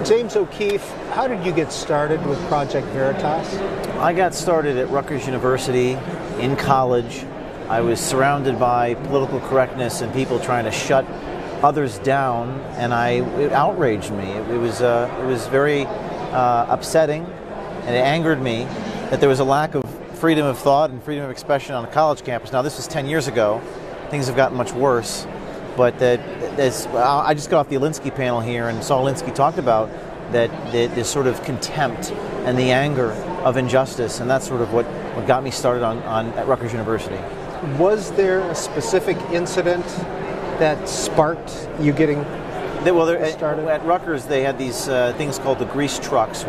James O'Keefe, how did you get started with Project Veritas? I got started at Rutgers University in college. I was surrounded by political correctness and people trying to shut others down, and it outraged me. It was very upsetting, and it angered me that there was a lack of freedom of thought and freedom of expression on a college campus. Now, this was 10 years ago. Things have gotten much worse. But I just got off the Alinsky panel here and saw Alinsky talked about this sort of contempt and the anger of injustice, and that's sort of what got me started at Rutgers University. Was there a specific incident that sparked you getting started? At Rutgers, they had these things called the grease trucks,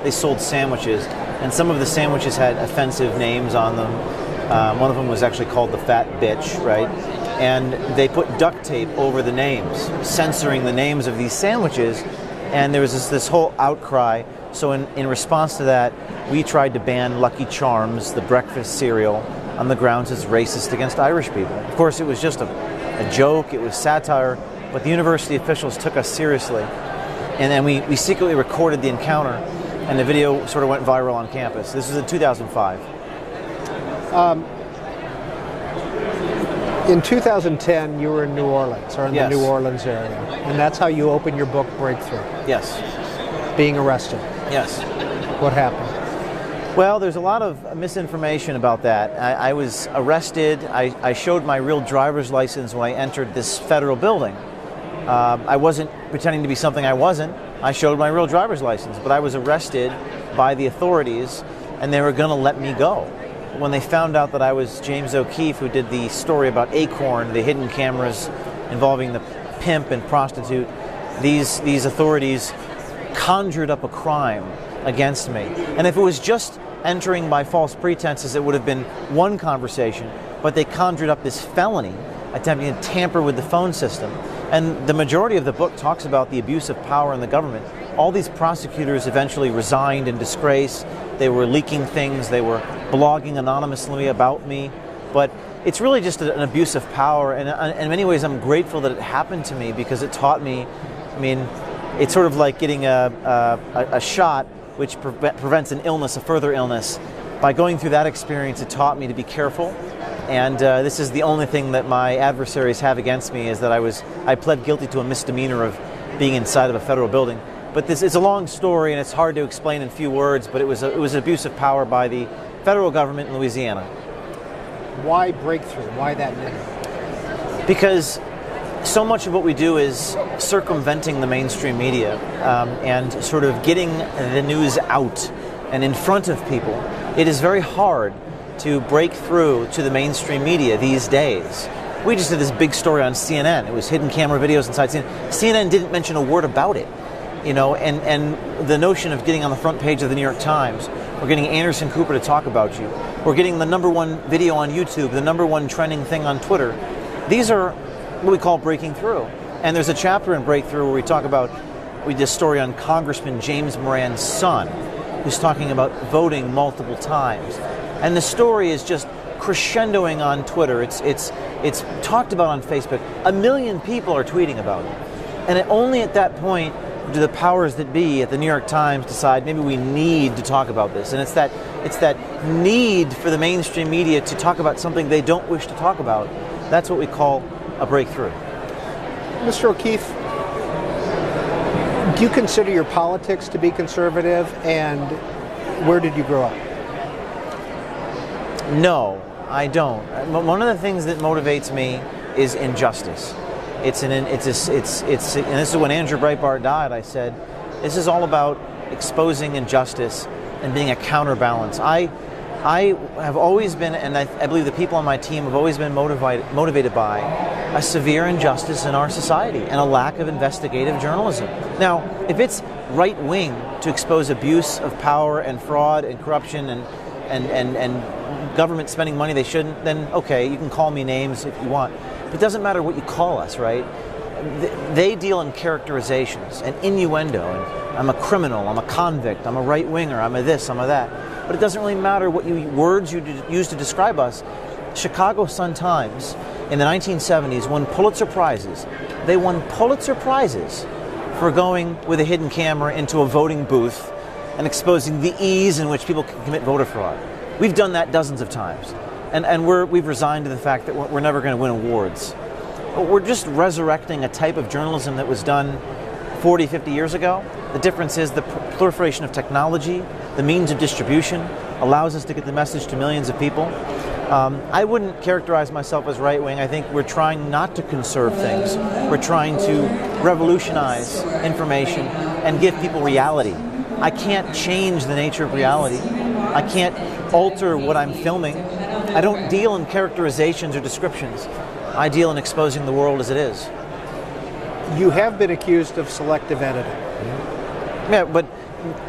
they sold sandwiches, and some of the sandwiches had offensive names on them. One of them was actually called the Fat Bitch, right? And they put duct tape over the names, censoring the names of these sandwiches, and there was this whole outcry. So in response to that, we tried to ban Lucky Charms, the breakfast cereal, on the grounds it's racist against Irish people. Of course, it was just a joke, it was satire, but the university officials took us seriously. And then we secretly recorded the encounter, and the video sort of went viral on campus. This was in 2005. In 2010, you were in New Orleans, or in Yes. the New Orleans area, and that's how you opened your book, Breakthrough. Yes. Being arrested. Yes. What happened? Well, there's a lot of misinformation about that. I was arrested. I showed my real driver's license when I entered this federal building. I wasn't pretending to be something I wasn't. I showed my real driver's license, but I was arrested by the authorities, and they were going to let me go. When they found out that I was James O'Keefe, who did the story about Acorn, the hidden cameras involving the pimp and prostitute, these authorities conjured up a crime against me. And if it was just entering by false pretenses, it would have been one conversation, but they conjured up this felony, attempting to tamper with the phone system. And the majority of the book talks about the abuse of power in the government. All these prosecutors eventually resigned in disgrace. They were leaking things. They were blogging anonymously about me. But it's really just an abuse of power. And in many ways, I'm grateful that it happened to me because it taught me, it's sort of like getting a shot which prevents an illness, a further illness. By going through that experience, it taught me to be careful. And this is the only thing that my adversaries have against me, is that I pled guilty to a misdemeanor of being inside of a federal building. But this is a long story, and it's hard to explain in few words, but it was abuse of power by the federal government in Louisiana. Why Breakthrough? Why that name? Because so much of what we do is circumventing the mainstream media and sort of getting the news out and in front of people. It is very hard to break through to the mainstream media these days. We just did this big story on CNN. It was hidden camera videos inside CNN. CNN didn't mention a word about it. And the notion of getting on the front page of the New York Times, or getting Anderson Cooper to talk about you, or getting the #1 video on YouTube, the #1 trending thing on Twitter, these are what we call breaking through. And there's a chapter in Breakthrough where we did a story on Congressman James Moran's son, who's talking about voting multiple times. And the story is just crescendoing on Twitter. It's talked about on Facebook. 1 million people are tweeting about it. And only at that point do the powers that be at the New York Times decide maybe we need to talk about this. And it's that need for the mainstream media to talk about something they don't wish to talk about. That's what we call a breakthrough. Mr. O'Keefe, do you consider your politics to be conservative, and where did you grow up? No, I don't. One of the things that motivates me is injustice. And this is when Andrew Breitbart died. I said, this is all about exposing injustice and being a counterbalance. I have always been, and I believe the people on my team have always been motivated by a severe injustice in our society and a lack of investigative journalism. Now, if it's right wing to expose abuse of power and fraud and corruption and government spending money they shouldn't, then okay, you can call me names if you want. But it doesn't matter what you call us, right? They deal in characterizations and innuendo. And I'm a criminal, I'm a convict, I'm a right-winger, I'm a this, I'm a that. But it doesn't really matter what words you use to describe us. Chicago Sun-Times in the 1970s won Pulitzer Prizes. They won Pulitzer Prizes for going with a hidden camera into a voting booth and exposing the ease in which people can commit voter fraud. We've done that dozens of times. And we've resigned to the fact that we're never going to win awards. But we're just resurrecting a type of journalism that was done 40, 50 years ago. The difference is the proliferation of technology, the means of distribution, allows us to get the message to millions of people. I wouldn't characterize myself as right-wing. I think we're trying not to conserve things. We're trying to revolutionize information and give people reality. I can't change the nature of reality. I can't alter what I'm filming. I don't deal in characterizations or descriptions. I deal in exposing the world as it is. You have been accused of selective editing. Yeah, but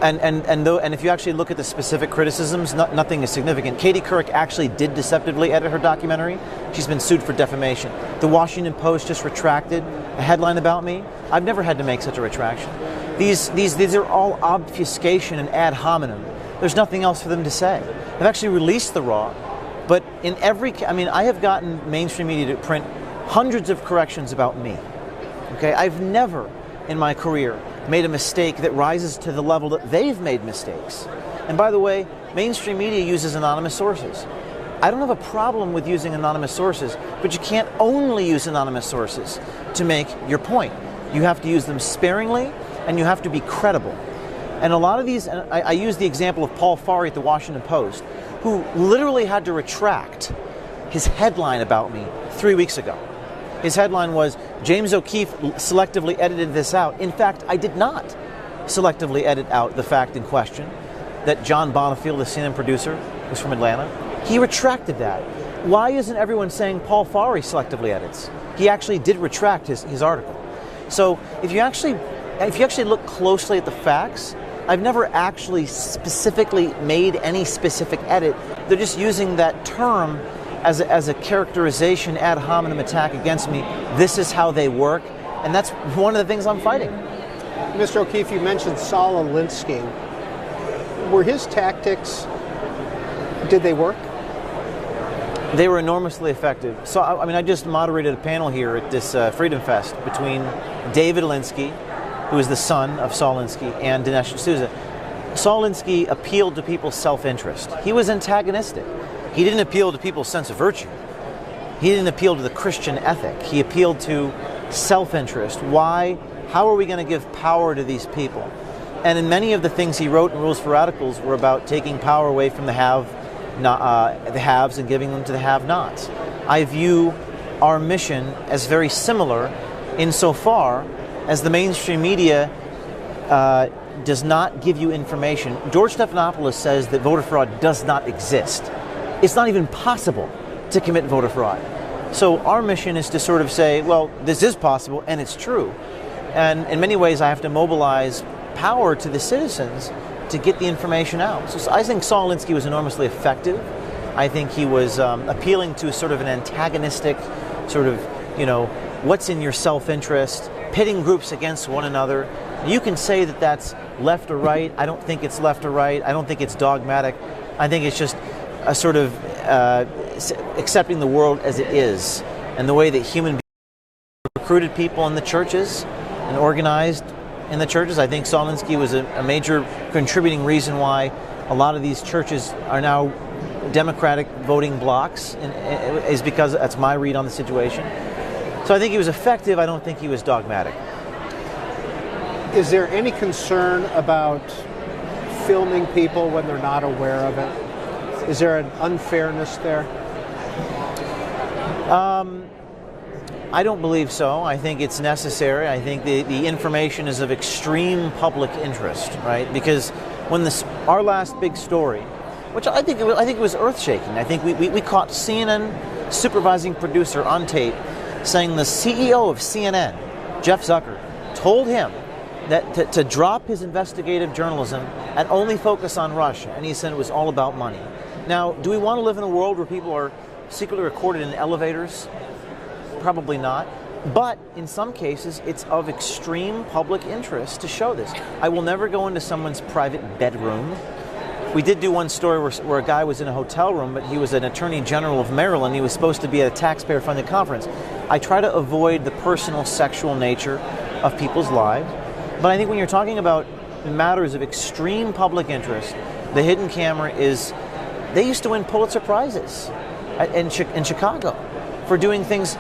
and if you actually look at the specific criticisms, nothing is significant. Katie Couric actually did deceptively edit her documentary. She's been sued for defamation. The Washington Post just retracted a headline about me. I've never had to make such a retraction. These are all obfuscation and ad hominem. There's nothing else for them to say. They've actually released the raw. But in I have gotten mainstream media to print hundreds of corrections about me. Okay, I've never in my career made a mistake that rises to the level that they've made mistakes. And by the way, mainstream media uses anonymous sources. I don't have a problem with using anonymous sources, but you can't only use anonymous sources to make your point. You have to use them sparingly, and you have to be credible. And a lot of these, I use the example of Paul Farhi at the Washington Post, who literally had to retract his headline about me 3 weeks ago. His headline was, James O'Keefe selectively edited this out. In fact, I did not selectively edit out the fact in question that John Bonifield, the CNN producer, was from Atlanta. He retracted that. Why isn't everyone saying Paul Farhi selectively edits? He actually did retract his article. So if you actually look closely at the facts, I've never actually specifically made any specific edit. They're just using that term as a characterization ad hominem attack against me. This is how they work, and that's one of the things I'm fighting. Mr. O'Keefe, you mentioned Saul Alinsky. Were his tactics, did they work? They were enormously effective. So, I just moderated a panel here at this FreedomFest between David Alinsky, who is the son of Saul Alinsky, and Dinesh D'Souza. Saul Alinsky appealed to people's self-interest. He was antagonistic. He didn't appeal to people's sense of virtue. He didn't appeal to the Christian ethic. He appealed to self-interest. Why? How are we going to give power to these people? And in many of the things he wrote in Rules for Radicals were about taking power away from the haves and giving them to the have-nots. I view our mission as very similar insofar as the mainstream media does not give you information. George Stephanopoulos says that voter fraud does not exist. It's not even possible to commit voter fraud. So our mission is to sort of say, well, this is possible and it's true. And in many ways I have to mobilize power to the citizens to get the information out. So I think Saul Alinsky was enormously effective. I think he was appealing to sort of an antagonistic sort of, what's in your self-interest, pitting groups against one another. You can say that that's left or right. I don't think it's left or right. I don't think it's dogmatic. I think it's just a sort of accepting the world as it is, and the way that human beings recruited people in the churches and organized in the churches. I think Saul Alinsky was a major contributing reason why a lot of these churches are now Democratic voting blocs, is because that's my read on the situation. So I think he was effective. I don't think he was dogmatic. Is there any concern about filming people when they're not aware of it? Is there an unfairness there? I don't believe so. I think it's necessary. I think the information is of extreme public interest, right? Because when our last big story, which I think it was earth-shaking. I think we caught CNN supervising producer on tape saying the CEO of CNN, Jeff Zucker, told him that to drop his investigative journalism and only focus on Russia, and he said it was all about money. Now, do we want to live in a world where people are secretly recorded in elevators? Probably not. But in some cases, it's of extreme public interest to show this. I will never go into someone's private bedroom. We did do one story where a guy was in a hotel room, but he was an attorney general of Maryland. He was supposed to be at a taxpayer-funded conference. I try to avoid the personal, sexual nature of people's lives. But I think when you're talking about matters of extreme public interest, the hidden camera is, they used to win Pulitzer Prizes in Chicago for doing things.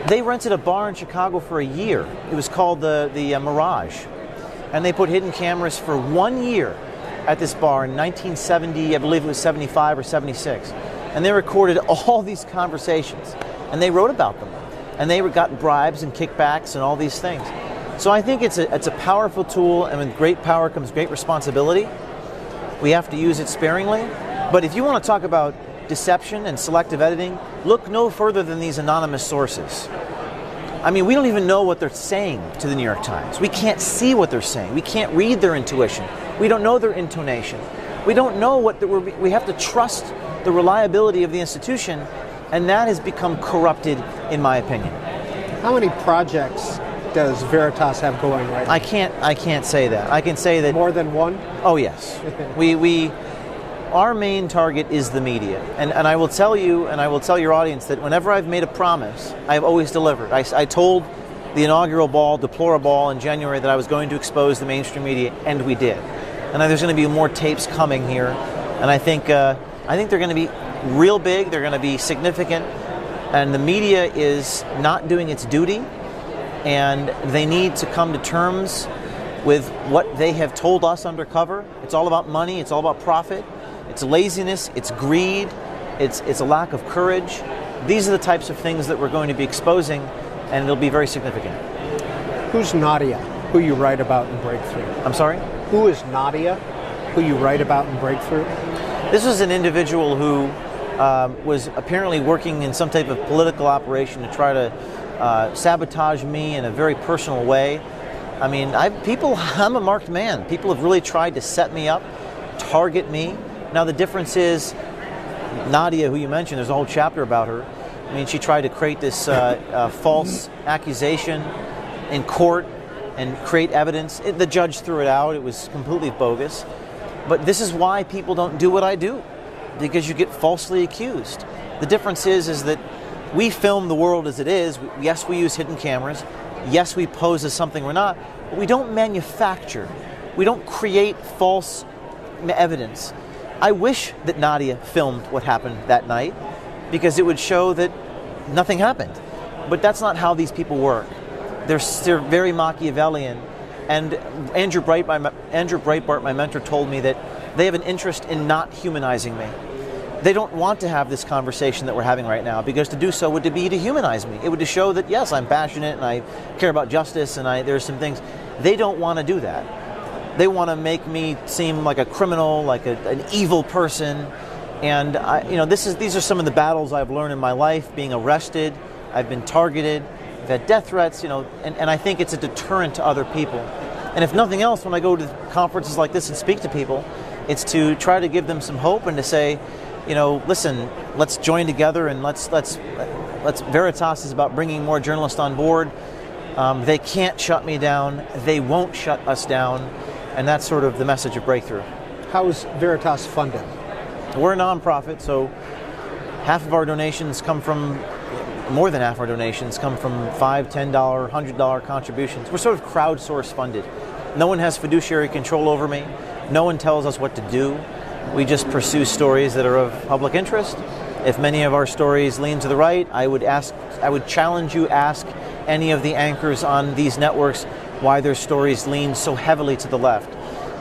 They rented a bar in Chicago for a year. It was called the Mirage. And they put hidden cameras for 1 year at this bar in 1970, I believe it was 75 or 76. And they recorded all these conversations. And they wrote about them. And they got bribes and kickbacks and all these things. So I think it's a powerful tool, and with great power comes great responsibility. We have to use it sparingly. But if you want to talk about deception and selective editing, look no further than these anonymous sources. I mean, we don't even know what they're saying to the New York Times. We can't see what they're saying. We can't read their intuition. We don't know their intonation. We don't know what we have to trust the reliability of the institution, and that has become corrupted, in my opinion. How many projects does Veritas have going right now? I can't say that. I can say that more than one? Oh yes. Our main target is the media. And I will tell you, and I will tell your audience, that whenever I've made a promise, I've always delivered. I told the inaugural ball, Deplora Ball, in January that I was going to expose the mainstream media, and we did. And there's going to be more tapes coming here. And I think they're going to be real big, they're going to be significant, and the media is not doing its duty, and they need to come to terms with what they have told us undercover. It's all about money, it's all about profit. It's laziness, it's greed, it's a lack of courage. These are the types of things that we're going to be exposing, and it'll be very significant. Who's Nadia, who you write about in Breakthrough? I'm sorry? Who is Nadia, who you write about in Breakthrough? This was an individual who was apparently working in some type of political operation to try to sabotage me in a very personal way. I mean, I'm a marked man. People have really tried to set me up, target me. Now the difference is, Nadia, who you mentioned, there's a whole chapter about her. I mean, she tried to create this false accusation in court and create evidence. The judge threw it out. It was completely bogus. But this is why people don't do what I do, because you get falsely accused. The difference is that we film the world as it is. Yes, we use hidden cameras. Yes, we pose as something we're not. But we don't manufacture. We don't create false evidence. I wish that Nadia filmed what happened that night, because it would show that nothing happened. But that's not how these people work. They're very Machiavellian. And Andrew Breitbart, my mentor, told me that they have an interest in not humanizing me. They don't want to have this conversation that we're having right now, because to do so would be to humanize me. It would to show that, yes, I'm passionate and I care about justice and there's some things. They don't want to do that. They want to make me seem like a criminal, like an evil person. And these are some of the battles I've learned in my life. Being arrested, I've been targeted, I've had death threats. And I think it's a deterrent to other people. And if nothing else, when I go to conferences like this and speak to people, it's to try to give them some hope and to say, listen, let's join together and let's Veritas is about bringing more journalists on board. They can't shut me down. They won't shut us down. And that's sort of the message of Breakthrough. How is Veritas funded? We're a nonprofit, so more than half our donations come from $5, $10, $100 contributions. We're sort of crowdsource funded. No one has fiduciary control over me. No one tells us what to do. We just pursue stories that are of public interest. If many of our stories lean to the right, I would challenge you, ask any of the anchors on these networks why their stories lean so heavily to the left.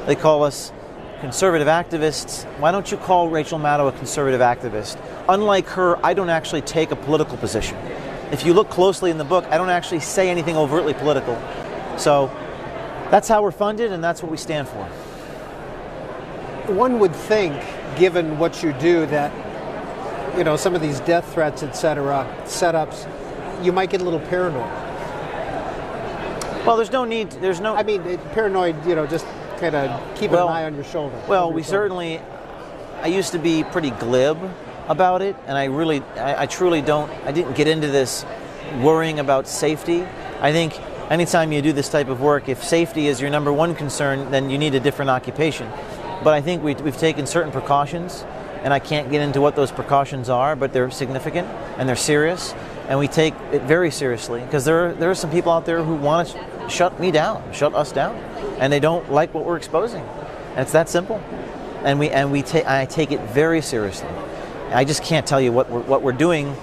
They call us conservative activists. Why don't you call Rachel Maddow a conservative activist? Unlike her, I don't actually take a political position. If you look closely in the book, I don't actually say anything overtly political. So that's how we're funded, and that's what we stand for. One would think, given what you do, that some of these death threats, etc., setups, you might get a little paranoid. Well, there's no need. I mean, paranoid. Just kind of keep an eye on your shoulder. Well, I used to be pretty glib about it, and I truly don't. I didn't get into this worrying about safety. I think anytime you do this type of work, if safety is your number one concern, then you need a different occupation. But I think we've taken certain precautions, and I can't get into what those precautions are, but they're significant and they're serious. and we take it very seriously, because there are some people out there who want to shut me down, shut us down, and they don't like what we're exposing. And it's that simple. And I take it very seriously. I just can't tell you what we're doing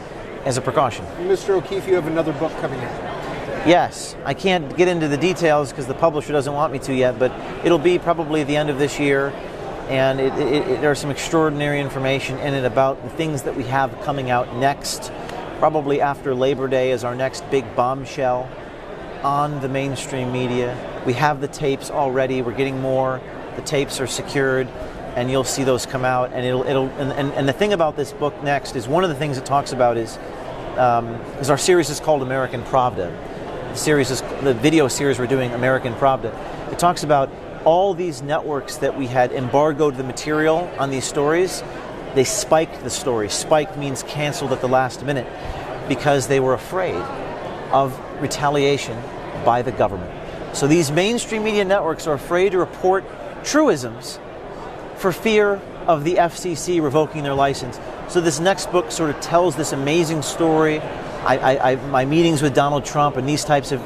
as a precaution. Mr. O'Keefe, you have another book coming out. Yes, I can't get into the details because the publisher doesn't want me to yet, but it'll be probably the end of this year, and there's some extraordinary information in it about the things that we have coming out next. Probably after Labor Day is our next big bombshell on the mainstream media. We have the tapes already. We're getting more. The tapes are secured, and you'll see those come out. And the thing about this book next is, one of the things it talks about is our series is called American Pravda. The video series we're doing, American Pravda. It talks about all these networks that we had embargoed the material on these stories. They spiked the story. Spiked means canceled at the last minute, because they were afraid of retaliation by the government. So these mainstream media networks are afraid to report truisms for fear of the FCC revoking their license. So this next book sort of tells this amazing story. My meetings with Donald Trump and these types of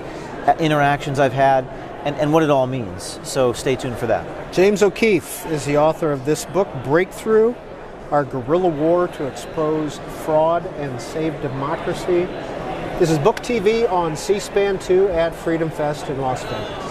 interactions I've had, and what it all means. So stay tuned for that. James O'Keefe is the author of this book, Breakthrough: Our Guerrilla War to Expose Fraud and Save Democracy. This is Book TV on C-SPAN 2 at FreedomFest in Las Vegas.